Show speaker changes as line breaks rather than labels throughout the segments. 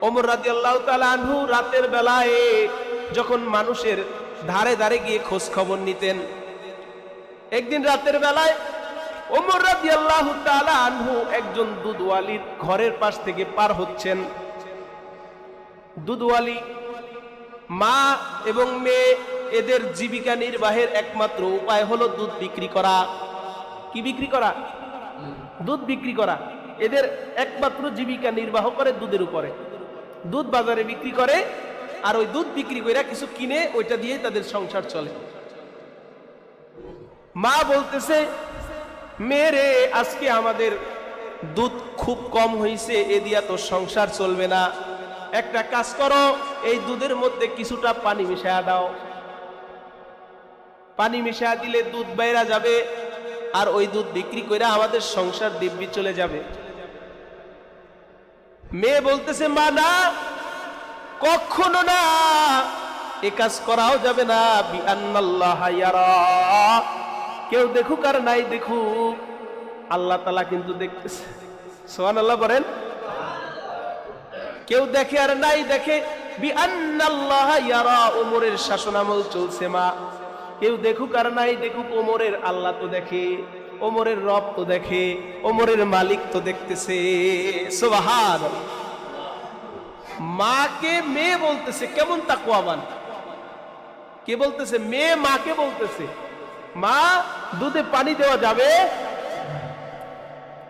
ওমর রাদিয়াল্লাহু তাআলা আনহু রাতের বেলায় যখন মানুষের ধারে ধারে গিয়ে খোঁজ খবর নিতেন, একদিন রাতের বেলায় ওমর রাদিয়াল্লাহু তাআলা আনহু একজন দুধওয়ালির ঘরের পাশ থেকে পার হচ্ছেন। দুধওয়ালি মা এবং মেয়ে, এদের জীবিকা নির্বাহের একমাত্র উপায় হলো দুধ বিক্রি করা। কি বিক্রি করা? দুধ বিক্রি করা। এদের একমাত্র জীবিকা নির্বাহ করে দুধের উপরে। দুধ বাজারে বিক্রি করে, আর ওই দুধ বিক্রি করে কিছু কিনে ওইটা দিয়ে তাদের সংসার চলে। মা বলতেছে, মেরে আজকে আমাদের দুধ খুব কম হয়েছে, এ দিয়া তো সংসার চলবে না, একটা কাজ করো, এই দুধের মধ্যে কিছুটা পানি মিশায়া দাও। পানি মিশায়া দিলে দুধ বাইরা যাবে, আর ওই দুধ বিক্রি করে আমাদের সংসার দিব্যি চলে যাবে। মেয়ে বলতেছে, মা না, কখনো না, এ কাজ করাও যাবে না। বিআন্নাল্লাহা ইয়ারা, কেউ দেখুক আর নাই দেখুক, আল্লাহ তাআলা কিন্তু দেখতেছে। সুবহানাল্লাহ বলেন। কেউ দেখে আর নাই দেখে, বিআন্নাল্লাহা ইয়ারা, ওমরের শাসনামল চলছে মা। কেউ দেখুক আর নাই দেখুক, ওমরের আল্লাহ তো দেখে, ওমরের রব তো দেখে, ওমরের মালিক তো দেখতেছে। সুবহানাল্লাহ। মাকে মেয়ে বলতেছে, কেমন তাকওয়াবান! কে বলতেছে? মেয়ে মাকে বলতেছে, মা দুধে পানি দেওয়া যাবে?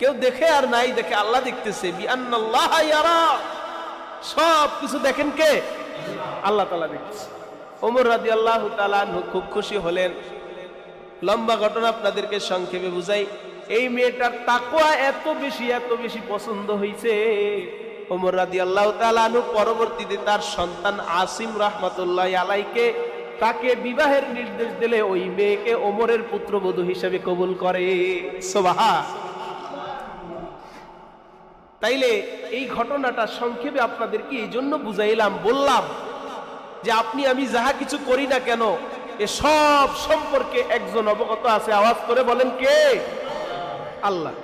কেউ দেখে আর নাই দেখে, আল্লাহ দেখতেছে। বিআন্নাল্লাহা ইয়ারা, সব কিছু দেখেন কে? আল্লাহ তাআলা দেখতেছে। ওমর রাদিয়াল্লাহু তাআলা আনহু খুব খুশি হলেন। লম্বা ঘটনা আপনাদেরকে সংক্ষেপে বুঝাই। এই মেয়েটার তাকওয়া এত বেশি পছন্দ হয়েছে, ওমর রাদিয়াল্লাহু তাআলা আনহু পরবর্তীতে তার সন্তান আসিম রাহমাতুল্লাহি আলাইহিকে তাকে বিবাহের নির্দেশ দিলে ওই মেয়েকে ওমরের পুত্রবধূ হিসেবে কবুল করে। সুবহান। তাইলে এই ঘটনাটা সংক্ষেপে আপনাদেরকে এই জন্য বুঝাইলাম, বললাম যে আপনি আমি যাহা কিছু করি না কেন, এ সব সম্পর্কে একজন অবগত আছে। আওয়াজ করে বলেন কে? আল্লাহ।